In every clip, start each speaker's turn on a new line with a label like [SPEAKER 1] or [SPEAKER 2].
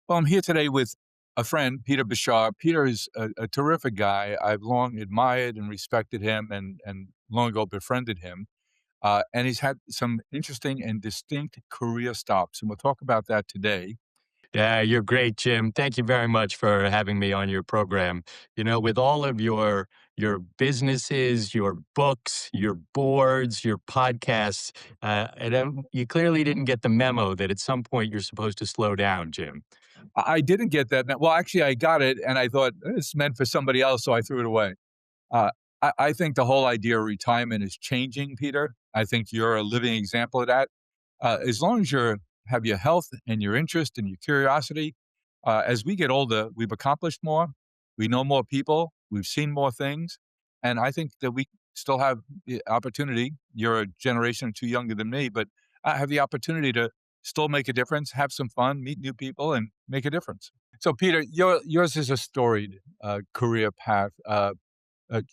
[SPEAKER 1] Well, I'm here today with a friend, Peter Beshar. Peter is a terrific guy. I've long admired and respected him and long ago befriended him. And he's had some interesting and distinct career stops. And we'll talk about that today.
[SPEAKER 2] Yeah, you're great, Jim. Thank you very much for having me on your program. With all of your businesses, your books, your boards, your podcasts, you clearly didn't get the memo that at some point you're supposed to slow down, Jim.
[SPEAKER 1] I didn't get that. Well, actually, I got it and I thought it's meant for somebody else. So I threw it away. Uh, I think the whole idea of retirement is changing, Peter. I think you're a living example of that. As long as you have your health and your interest and your curiosity, as we get older, we've accomplished more, we know more people, we've seen more things, and I think that we still have the opportunity. You're a generation or two younger than me, but I have the opportunity to still make a difference, have some fun, meet new people, and make a difference. So, Peter, yours is a storied career path.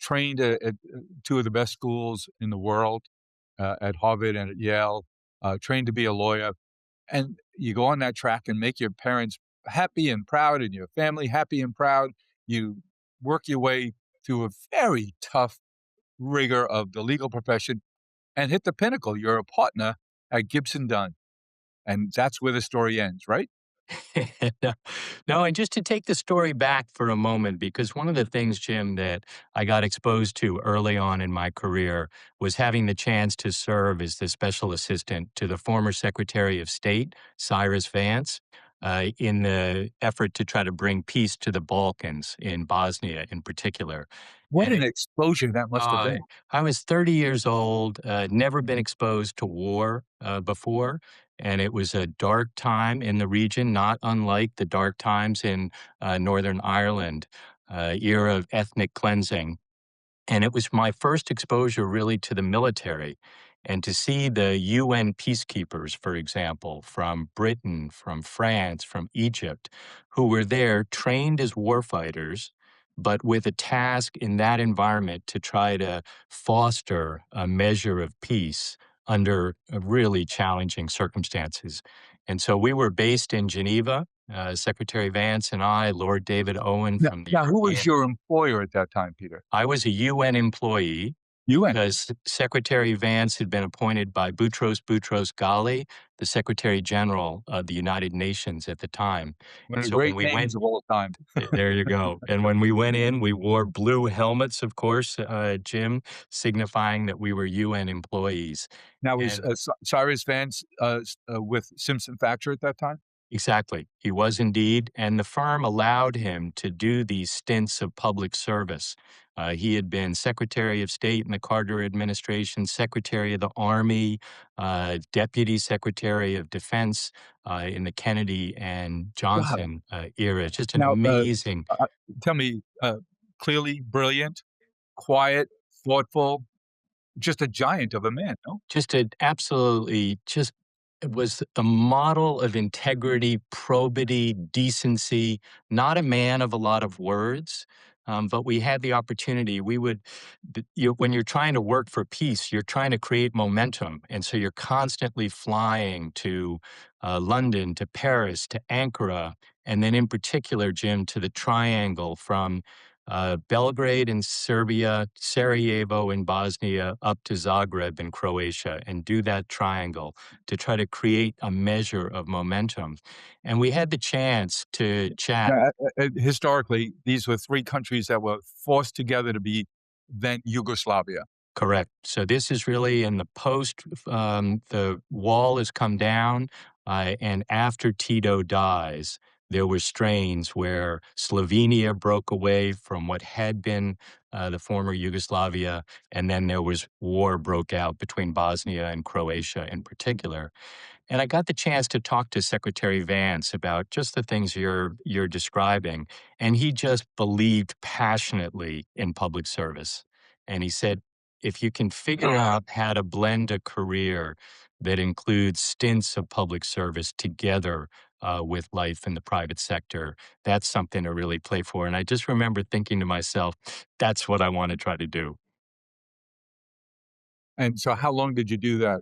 [SPEAKER 1] Trained at two of the best schools in the world, at Harvard and at Yale, trained to be a lawyer. And you go on that track and make your parents happy and proud and your family happy and proud. You work your way through a very tough rigor of the legal profession and hit the pinnacle. You're a partner at Gibson Dunn. And that's where the story ends, right?
[SPEAKER 2] No, no, and just to take the story back for a moment, because one of the things, Jim, that I got exposed to early on in my career was having the chance to serve as the special assistant to the former Secretary of State, Cyrus Vance, in the effort to try to bring peace to the Balkans, in Bosnia in particular.
[SPEAKER 1] What
[SPEAKER 2] And
[SPEAKER 1] an
[SPEAKER 2] it,
[SPEAKER 1] explosion that must have
[SPEAKER 2] uh,
[SPEAKER 1] been.
[SPEAKER 2] I was 30 years old, never been exposed to war before. And it was a dark time in the region, not unlike the dark times in Northern Ireland, era of ethnic cleansing. And it was my first exposure really to the military. And to see the UN peacekeepers, for example, from Britain, from France, from Egypt, who were there trained as warfighters, but with a task in that environment to try to foster a measure of peace under really challenging circumstances. And so we were based in Geneva, Secretary Vance and I, Lord David Owen
[SPEAKER 1] Now,
[SPEAKER 2] from the
[SPEAKER 1] now, who was
[SPEAKER 2] European.
[SPEAKER 1] your employer at that time, Peter?
[SPEAKER 2] I was a UN employee
[SPEAKER 1] UN.
[SPEAKER 2] because Secretary Vance had been appointed by Boutros Ghali, the Secretary General of the United Nations at the time.
[SPEAKER 1] One
[SPEAKER 2] And
[SPEAKER 1] of the
[SPEAKER 2] so when
[SPEAKER 1] great
[SPEAKER 2] we
[SPEAKER 1] names
[SPEAKER 2] went,
[SPEAKER 1] of all time.
[SPEAKER 2] there you go. And when we went in, we wore blue helmets, of course, Jim, signifying that we were UN employees.
[SPEAKER 1] Now was,
[SPEAKER 2] And
[SPEAKER 1] Cyrus Vance, with Simpson Thacher at that time?
[SPEAKER 2] exactly. He was indeed. And the firm allowed him to do these stints of public service. He had been Secretary of State in the Carter administration, Secretary of the Army, Deputy Secretary of Defense in the Kennedy and
[SPEAKER 1] Wow.
[SPEAKER 2] Johnson era. Just an
[SPEAKER 1] Now,
[SPEAKER 2] amazing.
[SPEAKER 1] uh, tell me, clearly brilliant, quiet, thoughtful, just a giant of a man, no?
[SPEAKER 2] Just a absolutely just it was a model of integrity, probity, decency, not a man of a lot of words, but we had the opportunity. When you're trying to work for peace, you're trying to create momentum. And so you're constantly flying to London, to Paris, to Ankara, and then in particular, Jim, to the triangle from Belgrade in Serbia, Sarajevo in Bosnia, up to Zagreb in Croatia, and do that triangle to try to create a measure of momentum. And we had the chance to chat.
[SPEAKER 1] Now, historically, these were 3 countries that were forced together to be then Yugoslavia.
[SPEAKER 2] Correct. So this is really in the post, the wall has come down, and after Tito dies, there were strains where Slovenia broke away from what had been the former Yugoslavia, and then there was war broke out between Bosnia and Croatia in particular. And I got the chance to talk to Secretary Vance about just the things you're describing, and he just believed passionately in public service. And he said, if you can figure out how to blend a career that includes stints of public service together with life in the private sector, that's something to really play for. And I just remember thinking to myself, that's what I want to try to do.
[SPEAKER 1] And so how long did you do that?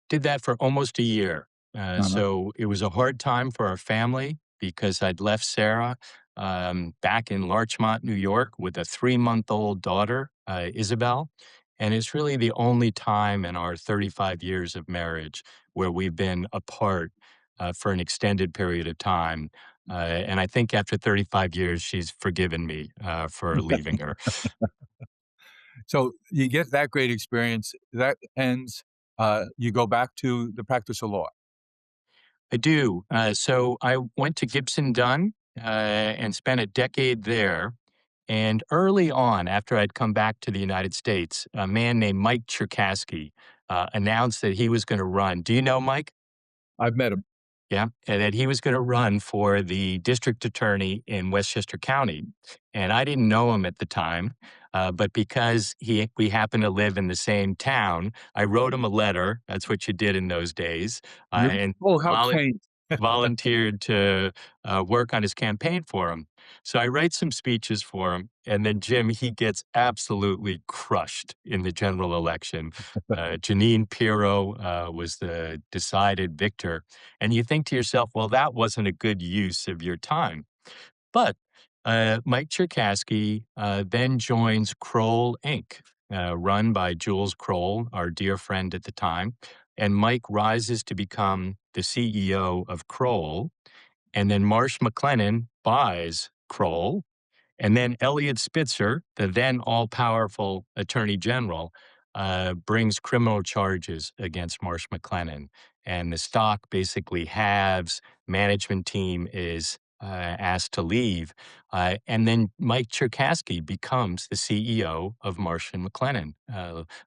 [SPEAKER 2] Did that for almost a year.
[SPEAKER 1] Uh-huh.
[SPEAKER 2] So it was a hard time for our family because I'd left Sarah back in Larchmont, New York, with a 3-month-old daughter, Isabel. And it's really the only time in our 35 years of marriage where we've been apart for an extended period of time. And I think after 35 years, she's forgiven me for leaving her.
[SPEAKER 1] So you get that great experience. That ends. You go back to the practice of law.
[SPEAKER 2] I do. So I went to Gibson Dunn and spent a decade there. And early on, after I'd come back to the United States, a man named Mike Cherkasky announced that he was going to run. Do you know Mike?
[SPEAKER 1] I've met him.
[SPEAKER 2] Yeah, and that he was going to run for the district attorney in Westchester County. And I didn't know him at the time, but because we happened to live in the same town, I wrote him a letter. That's what you did in those days,
[SPEAKER 1] You
[SPEAKER 2] and
[SPEAKER 1] oh, how quaint.
[SPEAKER 2] volunteered to work on his campaign for him. So I write some speeches for him, and then Jim, he gets absolutely crushed in the general election. Janine Pirro was the decided victor. And you think to yourself, well, that wasn't a good use of your time. But Mike Cherkasky then joins Kroll Inc., run by Jules Kroll, our dear friend at the time. And Mike rises to become the CEO of Kroll. And then Marsh McLennan buys Kroll. And then Elliot Spitzer, the then all powerful attorney general, brings criminal charges against Marsh McLennan. And the stock basically halves. Management team is asked to leave. And then Mike Cherkasky becomes the CEO of Marsh and McLennan,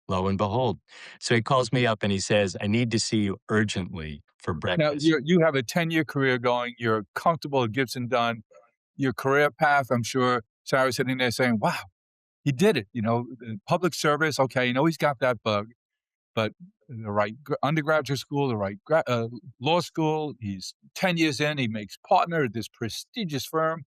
[SPEAKER 2] lo and behold. So he calls me up and he says, I need to see you urgently for
[SPEAKER 1] Now
[SPEAKER 2] breakfast.
[SPEAKER 1] you have a 10-year career going. You're comfortable at Gibson Dunn. Your career path, I'm sure Cyrus sitting there saying, "Wow, he did it." Public service. Okay, he's got that bug, but the right undergraduate school, the right law school. He's 10 years in. He makes partner at this prestigious firm.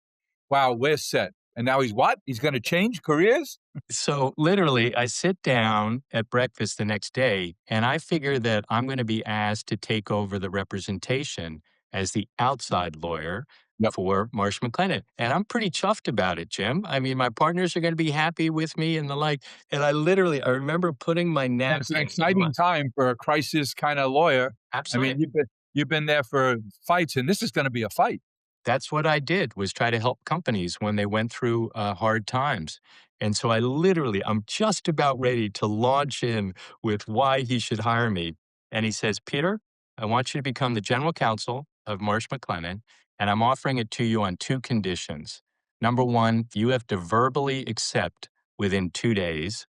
[SPEAKER 1] Wow, we're set. And now he's what? He's going to change careers?
[SPEAKER 2] So literally, I sit down at breakfast the next day and I figure that I'm going to be asked to take over the representation as the outside lawyer
[SPEAKER 1] Yep.
[SPEAKER 2] for Marsh McLennan. And I'm pretty chuffed about it, Jim. I mean, my partners are going to be happy with me and the like. And I remember putting my
[SPEAKER 1] It's an
[SPEAKER 2] napkin in my,
[SPEAKER 1] exciting time for a crisis kind of lawyer. I mean,
[SPEAKER 2] absolutely.
[SPEAKER 1] you've been there for fights, and this is going to be a fight.
[SPEAKER 2] That's what I did, was try to help companies when they went through hard times. And so I'm just about ready to launch in with why he should hire me. And he says, Peter, I want you to become the general counsel of Marsh McLennan, and I'm offering it to you on 2 conditions. Number one, you have to verbally accept within 2 days.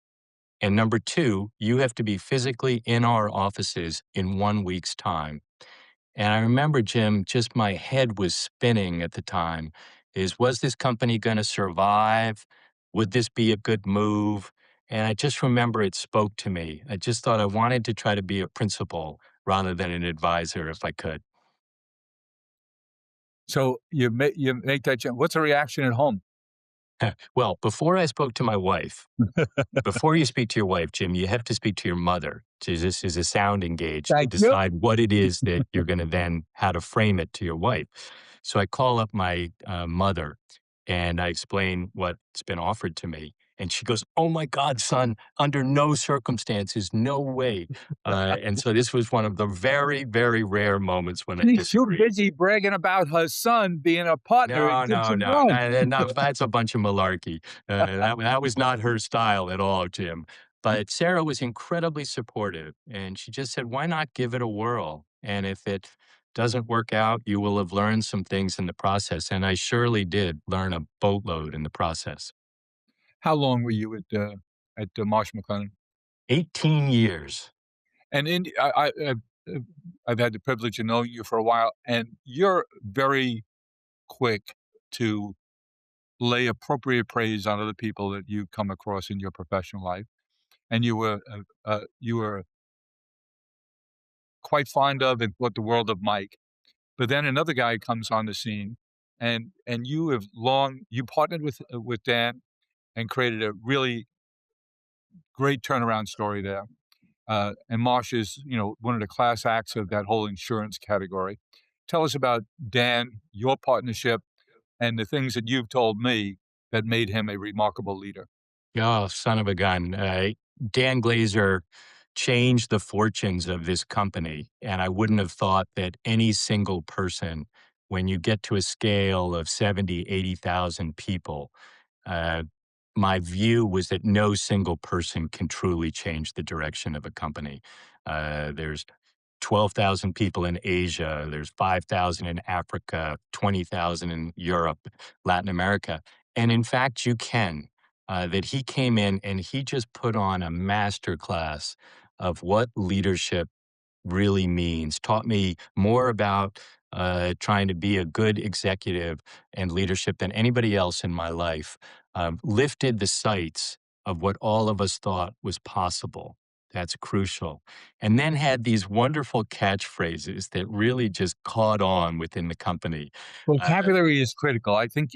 [SPEAKER 2] And number two, you have to be physically in our offices in 1 week's time. And I remember, Jim, just my head was spinning at the time. Was this company going to survive? Would this be a good move? And I just remember it spoke to me. I just thought I wanted to try to be a principal rather than an advisor if I could.
[SPEAKER 1] So you make that change. What's the reaction at home?
[SPEAKER 2] Well, before I spoke to my wife, before you speak to your wife, Jim, you have to speak to your mother. This is a sounding gauge to
[SPEAKER 1] Thank you.
[SPEAKER 2] decide what it is that you're going to then, how to frame it to your wife. So I call up my mother and I explain what's been offered to me. And she goes, oh my God, son, under no circumstances, no way. And so this was one of the very, very rare moments when I
[SPEAKER 1] She's too
[SPEAKER 2] disagreed.
[SPEAKER 1] busy bragging about her son being a partner at
[SPEAKER 2] No, no,
[SPEAKER 1] Gibson
[SPEAKER 2] no,
[SPEAKER 1] Dunn.
[SPEAKER 2] no, no, that's a bunch of malarkey. That was not her style at all, Jim. But Sarah was incredibly supportive, and she just said, "Why not give it a whirl? And if it doesn't work out, you will have learned some things in the process." And I surely did learn a boatload in the process.
[SPEAKER 1] How long were you at Marsh McLennan?
[SPEAKER 2] 18 years.
[SPEAKER 1] And I've had the privilege of knowing you for a while, and you're very quick to lay appropriate praise on other people that you come across in your professional life, and you were quite fond of and thought the world of Mike. But then another guy comes on the scene, and you partnered with Dan and created a really great turnaround story there. And Marsh is, one of the class acts of that whole insurance category. Tell us about Dan, your partnership, and the things that you've told me that made him a remarkable leader.
[SPEAKER 2] Oh, son of a gun. Dan Glaser changed the fortunes of this company. And I wouldn't have thought that any single person, when you get to a scale of 70, 80,000 people, uh, my view was that no single person can truly change the direction of a company. There's 12,000 people in Asia, there's 5,000 in Africa, 20,000 in Europe, Latin America. And in fact, you can. That he came in and he just put on a master class of what leadership really means, taught me more about trying to be a good executive and leadership than anybody else in my life, lifted the sights of what all of us thought was possible. That's crucial. And then had these wonderful catchphrases that really just caught on within the company. Uh,
[SPEAKER 1] Vocabulary is critical. I think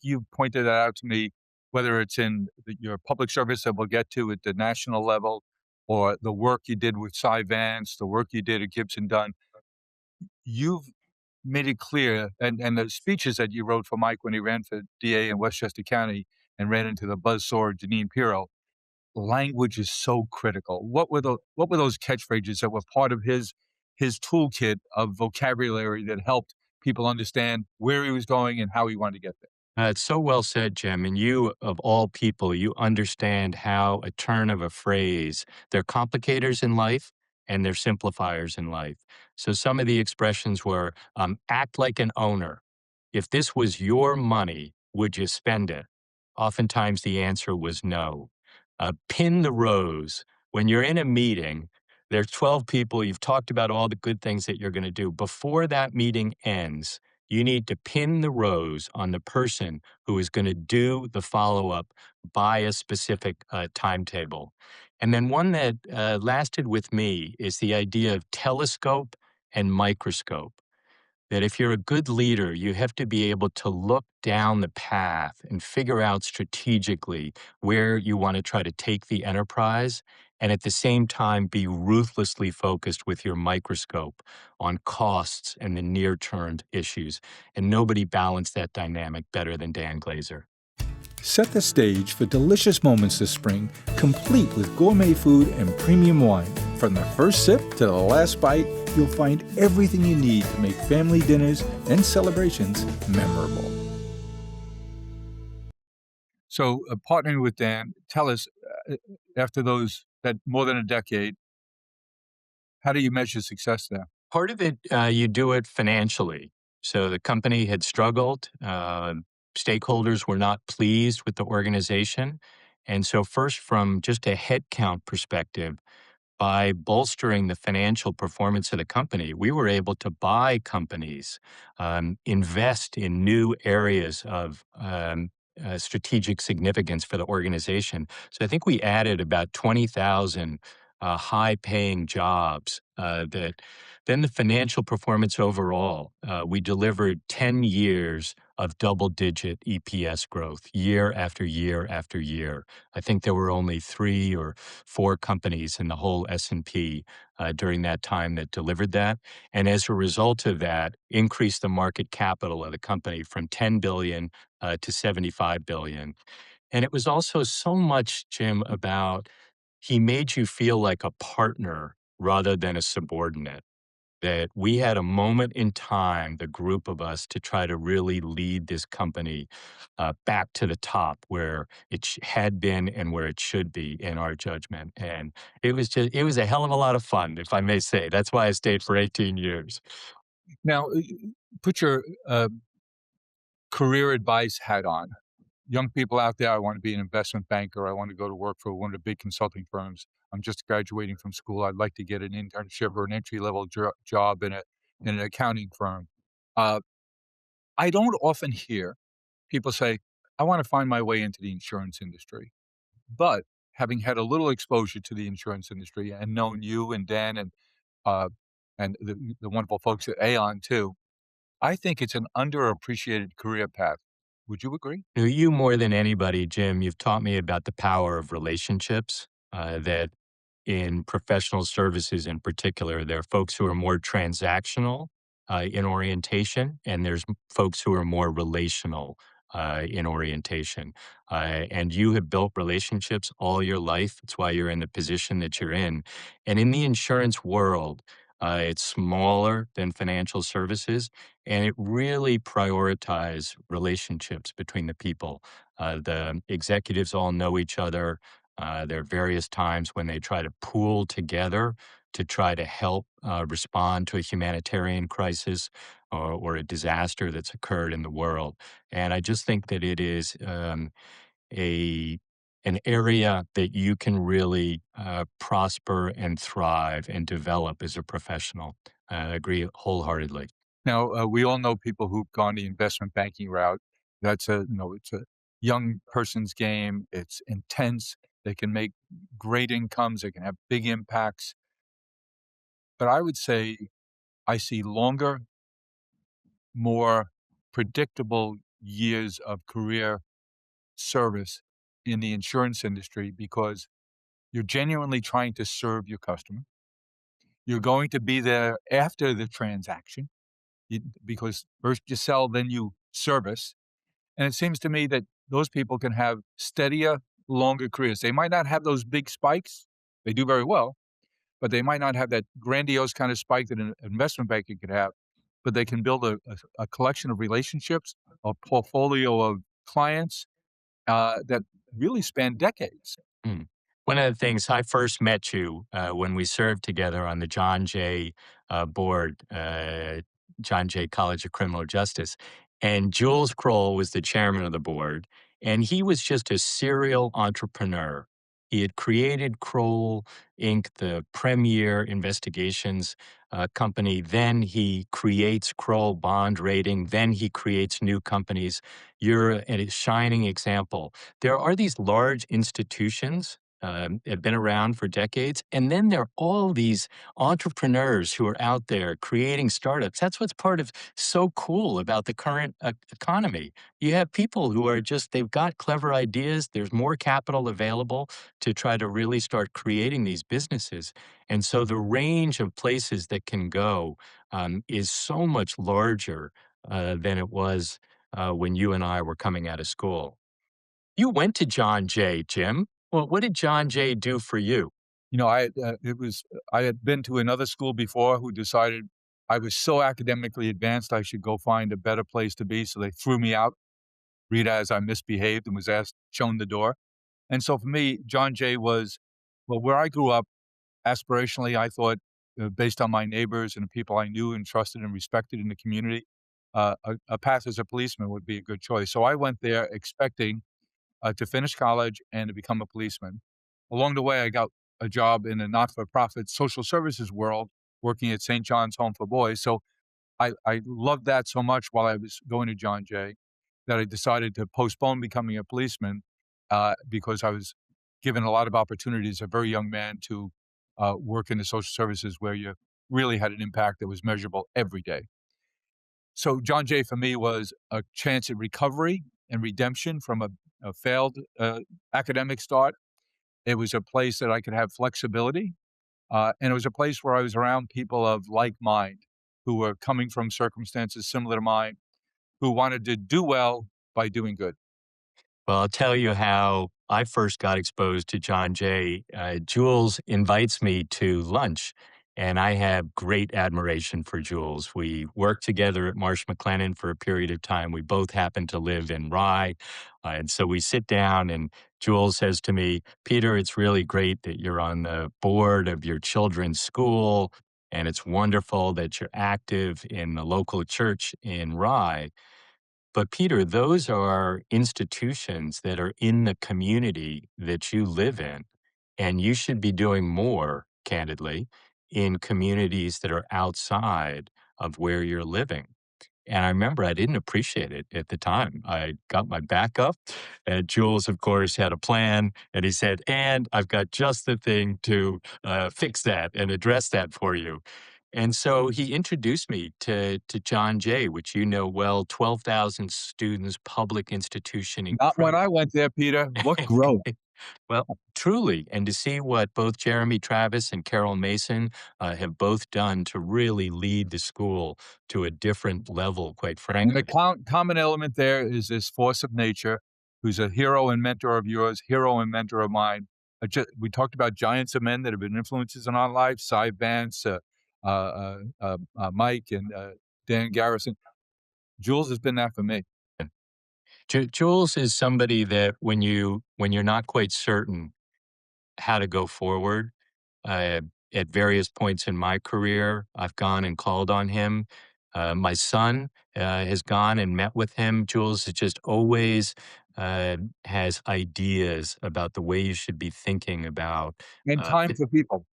[SPEAKER 1] you pointed that out to me, whether it's in your public service that we'll get to at the national level, or the work you did with Vance, the work you did at Gibson Dunn. You've made it clear, and the speeches that you wrote for Mike when he ran for DA in Westchester County and ran into the buzzsaw Janine Pirro. Language is so critical. What were those catchphrases that were part of his toolkit of vocabulary that helped people understand where he was going and how he wanted to get there?
[SPEAKER 2] It's so well said, Jim. And you, of all people, you understand how a turn of a phrase, they're complicators in life and they're simplifiers in life. So some of the expressions were act like an owner. If this was your money, would you spend it? Oftentimes the answer was no. Pin the rose. When you're in a meeting, there's 12 people, you've talked about all the good things that you're going to do. Before that meeting ends, you need to pin the rose on the person who is going to do the follow up by a specific timetable. And then one that lasted with me is the idea of telescope and microscope. That if you're a good leader, you have to be able to look down the path and figure out strategically where you want to try to take the enterprise, and at the same time be ruthlessly focused with your microscope on costs and the near term issues. And nobody balanced that dynamic better than Dan Glaser.
[SPEAKER 3] Set the stage for delicious moments this spring, complete with gourmet food and premium wine. From the first sip to the last bite, you'll find everything you need to make family dinners and celebrations memorable.
[SPEAKER 1] So, partnering with Dan, tell us, after that more than a decade, how do you measure success there?
[SPEAKER 2] Part of it, you do it financially. So the company had struggled. Stakeholders were not pleased with the organization. And so, first, from just a headcount perspective, by bolstering the financial performance of the company, we were able to buy companies, invest in new areas of strategic significance for the organization. So I think we added about 20,000 high paying jobs that then the financial performance overall, we delivered 10 years of double digit EPS growth year after year after year. I think there were only 3 or 4 companies in the whole S&P during that time that delivered that. And as a result of that, increased the market capital of the company from 10 billion to 75 billion. And it was also so much, Jim, about he made you feel like a partner rather than a subordinate. That we had a moment in time, the group of us, to try to really lead this company back to the top where it had been and where it should be in our judgment. And it was a hell of a lot of fun, if I may say. That's why I stayed for 18 years.
[SPEAKER 1] Now, put your career advice hat on. Young people out there, I want to be an investment banker. I want to go to work for one of the big consulting firms. I'm just graduating from school. I'd like to get an internship or an entry level job in an accounting firm. Uh, I don't often hear people say, I want to find my way into the insurance industry. But having had a little exposure to the insurance industry and known you and Dan uh, and the wonderful folks at Aon too, I think it's an underappreciated career path. Would you agree?
[SPEAKER 2] You more than anybody, Jim, you've taught me about the power of relationships, that in professional services in particular, there are folks who are more transactional in orientation, and there's folks who are more relational in orientation. And you have built relationships all your life. It's why you're in the position that you're in. And in the insurance world, it's smaller than financial services, and it really prioritizes relationships between the people. The executives all know each other. There are various times when they try to pool together to try to help respond to a humanitarian crisis or a disaster that's occurred in the world. And I just think that it is a an area that you can really prosper and thrive and develop as a professional. I agree wholeheartedly.
[SPEAKER 1] Now, we all know people who've gone the investment banking route. That's it's a young person's game. It's intense. They can make great incomes. They can have big impacts. But I would say I see longer, more predictable years of career service in the insurance industry because you're genuinely trying to serve your customer. You're going to be there after the transaction because first you sell, then you service. And it seems to me that those people can have steadier, longer careers. They might not have those big spikes. They do very well, but they might not have that grandiose kind of spike that an investment banker could have. But they can build a collection of relationships, a portfolio of clients that really span decades.
[SPEAKER 2] Mm. One of the things I first met you when we served together on the John Jay board, John Jay College of Criminal Justice, and Jules Kroll was the chairman of the board, and he was just a serial entrepreneur. He had created Kroll Inc., the premier investigations company. Then he creates Kroll Bond Rating. Then he creates new companies. You're a shining example. There are these large institutions have been around for decades. And then there are all these entrepreneurs who are out there creating startups. That's what's part of so cool about the current economy. You have people who are just, they've got clever ideas. There's more capital available to try to really start creating these businesses. And so the range of places that can go is so much larger than it was when you and I were coming out of school. You went to John Jay, Jim. Well, what did John Jay do for you?
[SPEAKER 1] I had been to another school before who decided I was so academically advanced I should go find a better place to be. So they threw me out, read as I misbehaved and was shown the door. And so for me, John Jay was, well, where I grew up, aspirationally, I thought, based on my neighbors and the people I knew and trusted and respected in the community, a path as a policeman would be a good choice. So I went there expecting to finish college and to become a policeman. Along the way, I got a job in a not-for-profit social services world, working at St. John's Home for Boys. So I loved that so much while I was going to John Jay that I decided to postpone becoming a policeman because I was given a lot of opportunities as a very young man to work in the social services where you really had an impact that was measurable every day. So John Jay for me was a chance at recovery and redemption from a failed academic start. It was a place that I could have flexibility, and it was a place where I was around people of like mind who were coming from circumstances similar to mine, who wanted to do well by doing good.
[SPEAKER 2] Well, I'll tell you how I first got exposed to John Jay. Jules invites me to lunch, and I have great admiration for Jules. We worked together at Marsh McLennan for a period of time. We both happen to live in Rye. And so we sit down, and Jules says to me, Peter, it's really great that you're on the board of your children's school, and it's wonderful that you're active in the local church in Rye. But Peter, those are institutions that are in the community that you live in, and you should be doing more, candidly, in communities that are outside of where you're living. And I remember I didn't appreciate it at the time. I got my back up, and Jules, of course, had a plan, and he said, and I've got just the thing to fix that and address that for you. And so he introduced me to John Jay, which you know well, 12,000 students, public institution,
[SPEAKER 1] Not when
[SPEAKER 2] incredible.
[SPEAKER 1] I went there, Peter. What growth.
[SPEAKER 2] Well, truly, and to see what both Jeremy Travis and Carol Mason have both done to really lead the school to a different level, quite
[SPEAKER 1] And the
[SPEAKER 2] frankly.
[SPEAKER 1] common element there is this force of nature, who's a hero and mentor of yours, hero and mentor of mine. We talked about giants of men that have been influences in our lives, Vance, Mike, and Dan Garrison. Jules has been that for me.
[SPEAKER 2] Jules is somebody that when you're not quite certain how to go forward, uh, at various points in my career, I've gone and called on him. My son has gone and met with him. Jules is just always has ideas about the way you should be thinking about.
[SPEAKER 1] And time for people.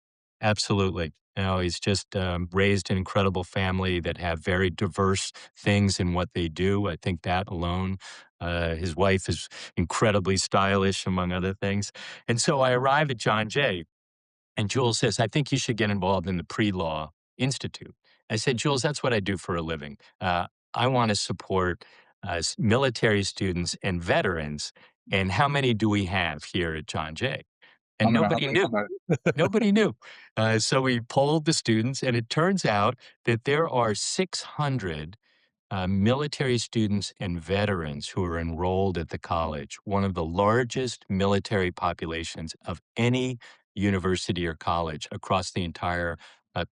[SPEAKER 2] Absolutely. He's just raised an incredible family that have very diverse things in what they do. I think that alone. His wife is incredibly stylish, among other things. And so I arrive at John Jay, and Jules says, I think you should get involved in the Pre-Law Institute. I said, Jules, that's what I do for a living. I want to support military students and veterans. And how many do we have here at John Jay?
[SPEAKER 1] I
[SPEAKER 2] And
[SPEAKER 1] don't know how
[SPEAKER 2] nobody
[SPEAKER 1] many.
[SPEAKER 2] knew. Nobody knew. So we polled the students, and it turns out that there are 600 military students and veterans who are enrolled at the college, one of the largest military populations of any university or college across the entire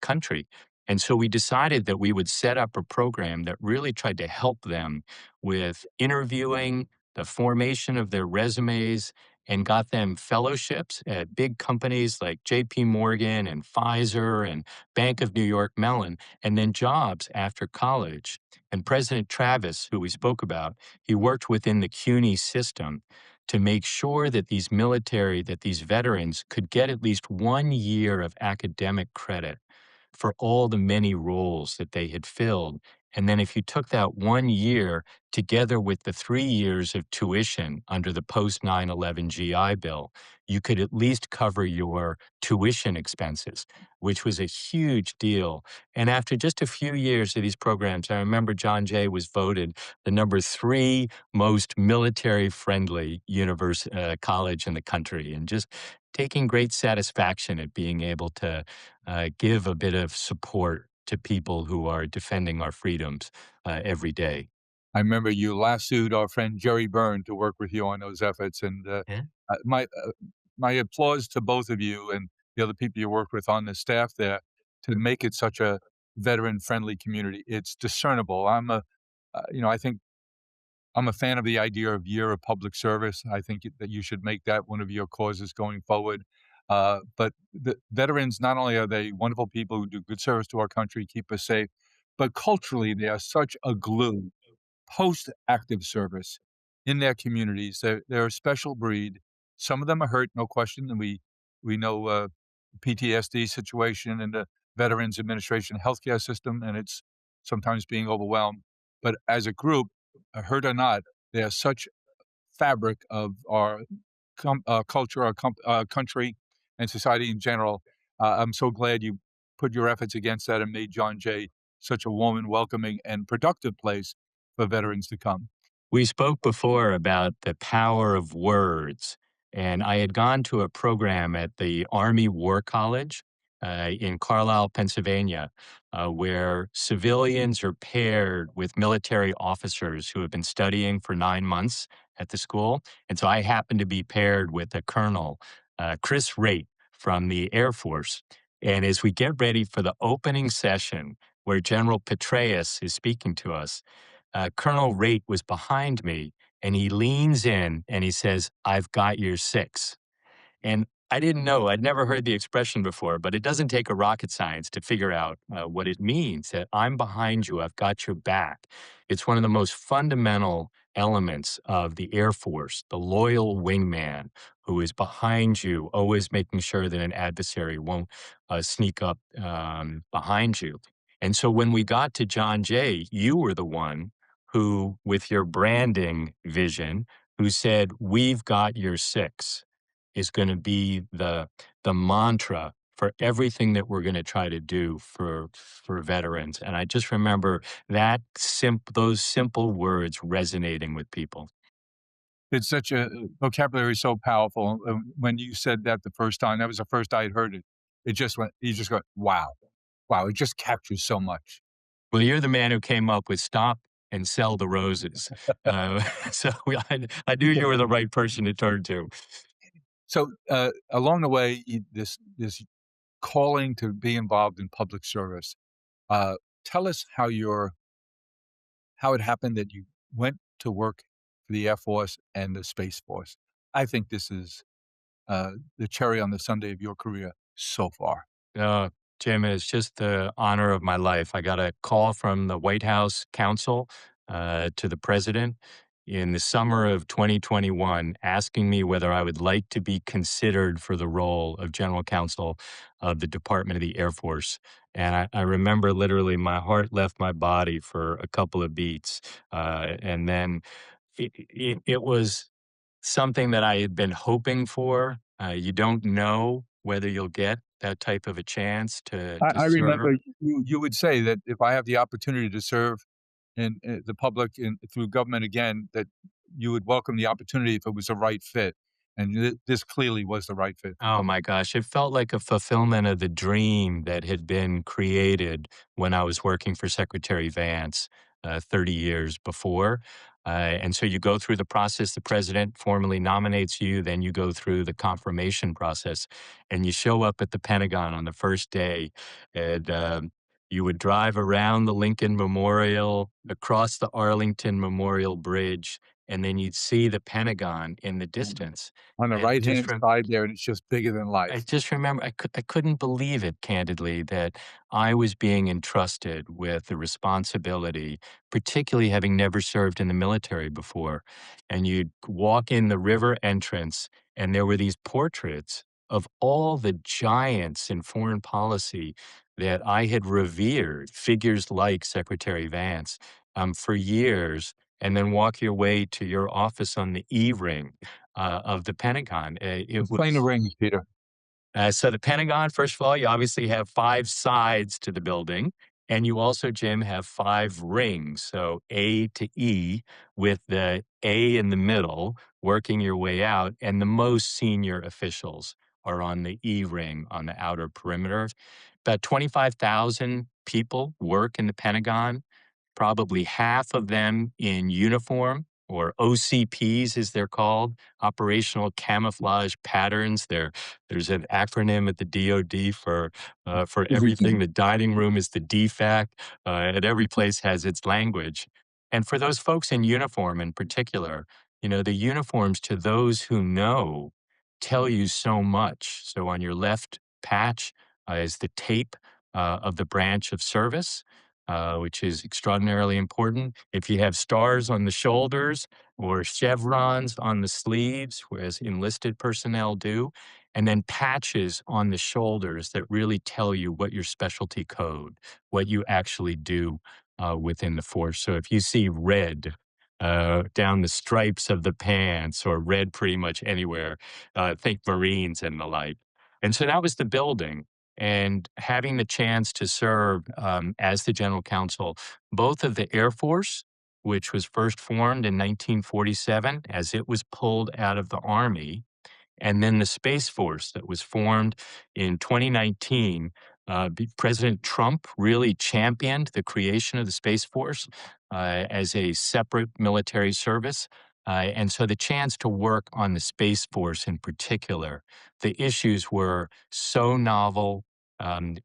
[SPEAKER 2] country. And so we decided that we would set up a program that really tried to help them with interviewing, the formation of their resumes, and got them fellowships at big companies like JP Morgan and Pfizer and Bank of New York Mellon, and then jobs after college. And President Travis, who we spoke about, he worked within the CUNY system to make sure that these veterans could get at least 1 year of academic credit for all the many roles that they had filled. And then if you took that 1 year together with the 3 years of tuition under the post 9/11 GI Bill, you could at least cover your tuition expenses, which was a huge deal. And after just a few years of these programs, I remember John Jay was voted the number 3 most military-friendly college in the country, and just taking great satisfaction at being able to give a bit of support to people who are defending our freedoms every day.
[SPEAKER 1] I remember you lassoed our friend Jerry Byrne to work with you on those efforts, and
[SPEAKER 2] Yeah.
[SPEAKER 1] uh, my uh, my applause to both of you and the other people you worked with on the staff there to make it such a veteran-friendly community. It's discernible. I think I'm a fan of the idea of year of public service. I think that you should make that one of your causes going forward. But the veterans, not only are they wonderful people who do good service to our country, keep us safe, but culturally they are such a glue post-active service in their communities. They're a special breed. Some of them are hurt, no question, and we know PTSD situation in the Veterans Administration healthcare system, and it's sometimes being overwhelmed. But as a group, hurt or not, they are such fabric of our culture, our country, and society in general. I'm so glad you put your efforts against that and made John Jay such a warm and welcoming and productive place for veterans to come.
[SPEAKER 2] We spoke before about the power of words, and I had gone to a program at the Army War College in Carlisle, Pennsylvania, where civilians are paired with military officers who have been studying for 9 months at the school. And so I happened to be paired with a colonel, Chris Raitt from the Air Force. And as we get ready for the opening session, where General Petraeus is speaking to us, Colonel Raitt was behind me, and he leans in and he says, I've got your six. And I didn't know, I'd never heard the expression before, but it doesn't take a rocket science to figure out what it means, that I'm behind you, I've got your back. It's one of the most fundamental elements of the Air Force, the loyal wingman who is behind you, always making sure that an adversary won't sneak up behind you. And so when we got to John Jay, you were the one who, with your branding vision, who said, we've got your six, is going to be the mantra for everything that we're going to try to do for veterans. And I just remember those simple words resonating with people.
[SPEAKER 1] It's such a vocabulary so powerful. When you said that the first time, that was the first I had heard it. It just went. You just go, wow, wow. It just captures so much.
[SPEAKER 2] Well, you're the man who came up with "Stop and Sell the Roses." Uh, so I knew you were the right person to turn to.
[SPEAKER 1] So along the way, this calling to be involved in public service. Uh, Tell us how it happened that you went to work for the Air Force and the Space Force. I think this is the cherry on the sundae of your career so far.
[SPEAKER 2] Uh, Jim, it's just the honor of my life. I got a call from the White House counsel to the president in the summer of 2021 asking me whether I would like to be considered for the role of general counsel of the Department of the Air Force. And I remember literally my heart left my body for a couple of beats. And then it was something that I had been hoping for. You don't know whether you'll get that type of a chance to
[SPEAKER 1] I
[SPEAKER 2] serve.
[SPEAKER 1] remember you would say that if I have the opportunity to serve in the public and through government again, that you would welcome the opportunity if it was the right fit. And this clearly was the right fit for
[SPEAKER 2] Oh
[SPEAKER 1] you.
[SPEAKER 2] my gosh, it felt like a fulfillment of the dream that had been created when I was working for Secretary Vance 30 years before. And so you go through the process, the president formally nominates you, then you go through the confirmation process, and you show up at the Pentagon on the first day. And you would drive around the Lincoln Memorial, across the Arlington Memorial Bridge, and then you'd see the Pentagon in the distance.
[SPEAKER 1] On the
[SPEAKER 2] And I
[SPEAKER 1] right
[SPEAKER 2] just
[SPEAKER 1] hand side there, and it's just bigger than
[SPEAKER 2] I
[SPEAKER 1] life.
[SPEAKER 2] just remember I couldn't believe it, candidly, that I was being entrusted with the responsibility, particularly having never served in the military before. And you'd walk in the river entrance, and there were these portraits of all the giants in foreign policy that I had revered, figures like Secretary Vance, for years, and then walk your way to your office on the E ring of the Pentagon. It
[SPEAKER 1] Explain the
[SPEAKER 2] was
[SPEAKER 1] rings, Peter.
[SPEAKER 2] so the Pentagon, first of all, you obviously have 5 sides to the building, and you also, Jim, have 5 rings, so A to E, with the A in the middle, working your way out, and the most senior officials are on the E ring on the outer perimeter. About 25,000 people work in the Pentagon, probably half of them in uniform, or OCPs as they're called, operational camouflage patterns. There's an acronym at the DoD for everything. The dining room is the DFAC, and every place has its language. And for those folks in uniform in particular, the uniforms, to those who know, tell you so much. So on your left patch is the tape of the branch of service, which is extraordinarily important. If you have stars on the shoulders or chevrons on the sleeves, whereas enlisted personnel do, and then patches on the shoulders that really tell you what your specialty code, what you actually do within the force. So if you see red down the stripes of the pants, or red pretty much anywhere, think Marines and the like. And so that was the building. And having the chance to serve as the general counsel, both of the Air Force, which was first formed in 1947 as it was pulled out of the Army, and then the Space Force that was formed in 2019. President Trump really championed the creation of the Space Force as a separate military service. And so the chance to work on the Space Force in particular, the issues were so novel.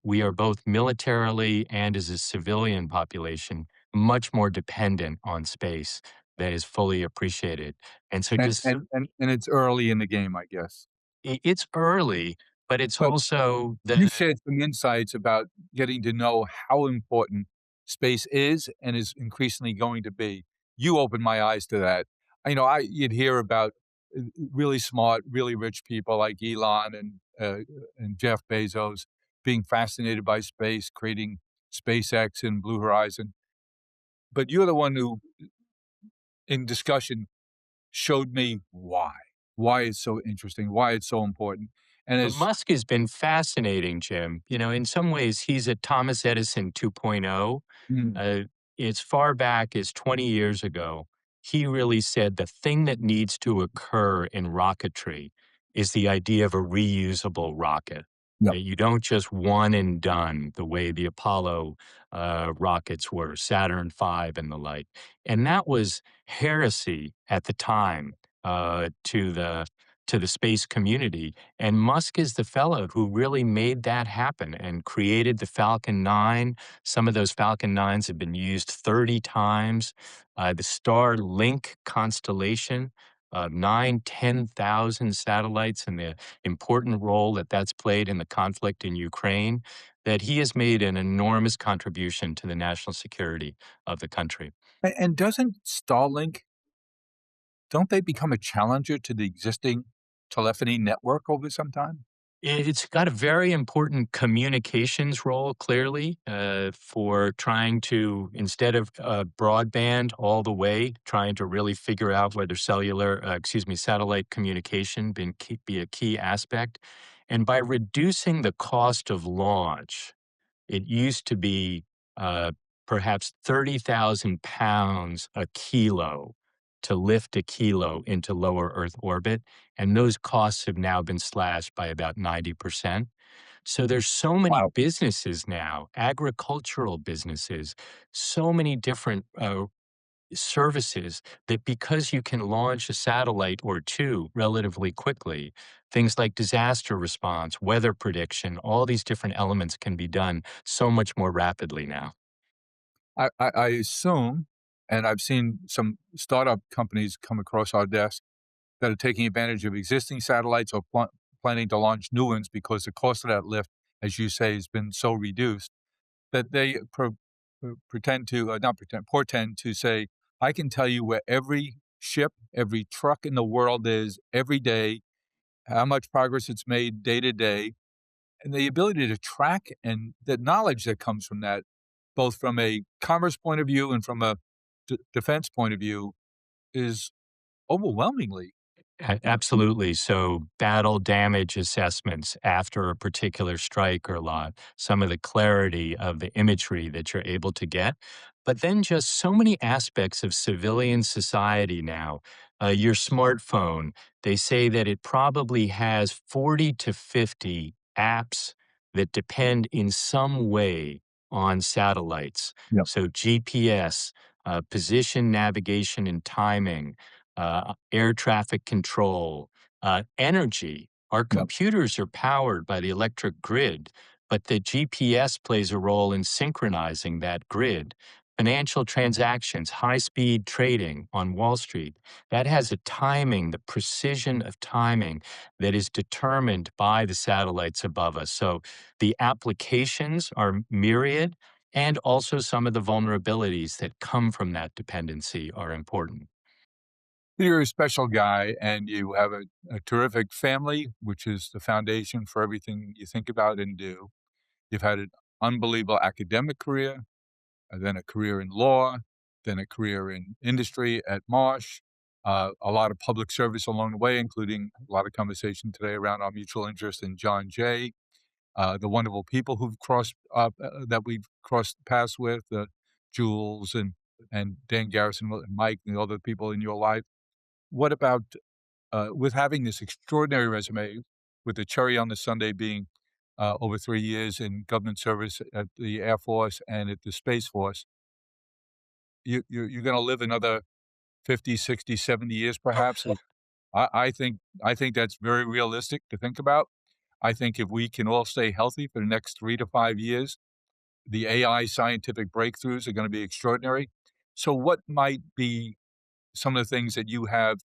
[SPEAKER 2] We are both militarily and as a civilian population much more dependent on space that is fully appreciated. And so
[SPEAKER 1] And
[SPEAKER 2] just
[SPEAKER 1] and it's early in the game, I guess.
[SPEAKER 2] it's early, but it's
[SPEAKER 1] But
[SPEAKER 2] also
[SPEAKER 1] you
[SPEAKER 2] the
[SPEAKER 1] shared some insights about getting to know how important space is and is increasingly going to be. You opened my eyes to that. You'd hear about really smart, really rich people like Elon and Jeff Bezos being fascinated by space, creating SpaceX and Blue Horizon. But you're the one who, in discussion, showed me why it's so interesting, why it's so important. And as
[SPEAKER 2] Musk has been fascinating, Jim. In some ways, he's a Thomas Edison 2.0.
[SPEAKER 1] mm,
[SPEAKER 2] As far back as 20 years ago, he really said the thing that needs to occur in rocketry is the idea of a reusable rocket.
[SPEAKER 1] Yep.
[SPEAKER 2] That you don't just one and done the way the Apollo rockets were, Saturn V and the like. And that was heresy at the time to the space community. And Musk is the fellow who really made that happen and created the Falcon 9. Some of those Falcon 9s have been used 30 times. The Starlink constellation, 10,000 satellites, and the important role that that's played in the conflict in Ukraine, that he has made an enormous contribution to the national security of the country.
[SPEAKER 1] And doesn't Starlink, don't they become a challenger to the existing telephony network over some time?
[SPEAKER 2] It's got a very important communications role, clearly, for trying to, instead of broadband all the way, trying to really figure out whether satellite communication be a key aspect. And by reducing the cost of launch, it used to be uh, perhaps 30,000 pounds a kilo to lift a kilo into lower Earth orbit, and those costs have now been slashed by about 90%. So there's so many
[SPEAKER 1] Wow.
[SPEAKER 2] businesses now, agricultural businesses, so many different services that because you can launch a satellite or two relatively quickly, things like disaster response, weather prediction, all these different elements can be done so much more rapidly now.
[SPEAKER 1] I assume, and I've seen some startup companies come across our desk that are taking advantage of existing satellites or planning to launch new ones because the cost of that lift, as you say, has been so reduced that they portend to say, I can tell you where every ship, every truck in the world is every day, how much progress it's made day to day, and the ability to track and the knowledge that comes from that, both from a commerce point of view and from a defense point of view, is overwhelmingly.
[SPEAKER 2] Absolutely. So, battle damage assessments after a particular strike or a lot, some of the clarity of the imagery that you're able to get, but then just so many aspects of civilian society now. Your smartphone, they say that it probably has 40 to 50 apps that depend in some way on satellites.
[SPEAKER 1] Yep.
[SPEAKER 2] So, GPS, position, navigation, and timing, air traffic control, energy. Our
[SPEAKER 1] Yep.
[SPEAKER 2] computers are powered by the electric grid, but the GPS plays a role in synchronizing that grid. Financial transactions, high speed trading on Wall Street, that has a timing, the precision of timing that is determined by the satellites above us. So the applications are myriad, and also some of the vulnerabilities that come from that dependency are important.
[SPEAKER 1] You're a special guy and you have a terrific family, which is the foundation for everything you think about and do. You've had an unbelievable academic career, and then a career in law, then a career in industry at Marsh, a lot of public service along the way, including a lot of conversation today around our mutual interest in John Jay, the wonderful people who've crossed that we've crossed paths with, Jules and Dan Garrison, and Mike, and the other people in your life. What about with having this extraordinary resume, with the cherry on the sundae being over 3 years in government service at the Air Force and at the Space Force, you're going to live another 50, 60, 70 years, perhaps. I think that's very realistic to think about. I think if we can all stay healthy for the next 3 to 5 years, the AI scientific breakthroughs are going to be extraordinary. So, what might be some of the things that you have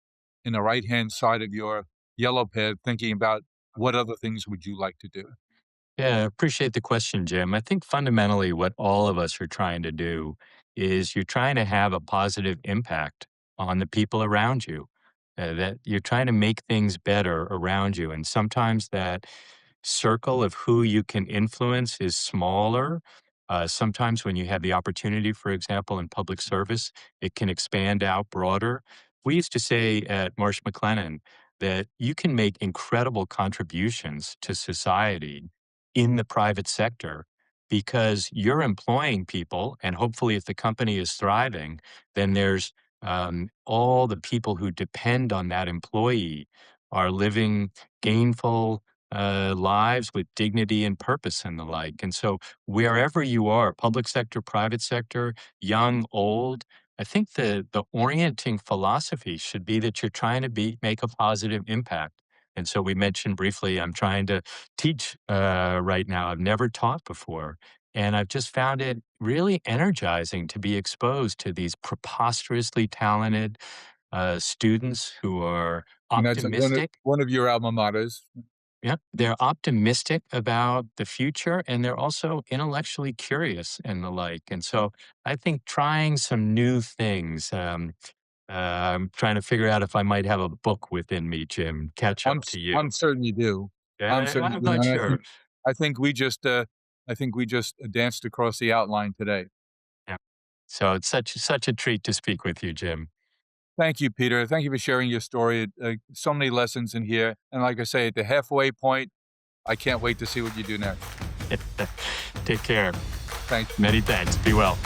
[SPEAKER 1] in the right-hand side of your yellow pad thinking about what other things would you like to do?
[SPEAKER 2] Yeah, I appreciate the question, Jim. I think fundamentally what all of us are trying to do is you're trying to have a positive impact on the people around you, that you're trying to make things better around you. And sometimes that circle of who you can influence is smaller. Sometimes when you have the opportunity, for example, in public service, it can expand out broader. We used to say at Marsh McLennan that you can make incredible contributions to society in the private sector because you're employing people. And hopefully, if the company is thriving, then there's all the people who depend on that employee are living gainful lives with dignity and purpose and the like. And so, wherever you are, public sector, private sector, young, old, I think the orienting philosophy should be that you're trying to make a positive impact. And so we mentioned briefly, I'm trying to teach right now. I've never taught before. And I've just found it really energizing to be exposed to these preposterously talented students who are
[SPEAKER 1] And that's
[SPEAKER 2] optimistic.
[SPEAKER 1] one of your alma maters.
[SPEAKER 2] Yeah, they're optimistic about the future and they're also intellectually curious and the like. And so I think trying some new things. I'm trying to figure out if I might have a book within me, Jim. Catch up to you.
[SPEAKER 1] I'm certain you do. I'm certain
[SPEAKER 2] I'm
[SPEAKER 1] you do.
[SPEAKER 2] not
[SPEAKER 1] And
[SPEAKER 2] sure.
[SPEAKER 1] I think we just danced across the outline today.
[SPEAKER 2] Yeah. So it's such a treat to speak with you, Jim.
[SPEAKER 1] Thank you, Peter. Thank you for sharing your story. So many lessons in here. And like I say, at the halfway point, I can't wait to see what you do next.
[SPEAKER 2] Take care.
[SPEAKER 1] Thank you.
[SPEAKER 2] Many thanks. Be well.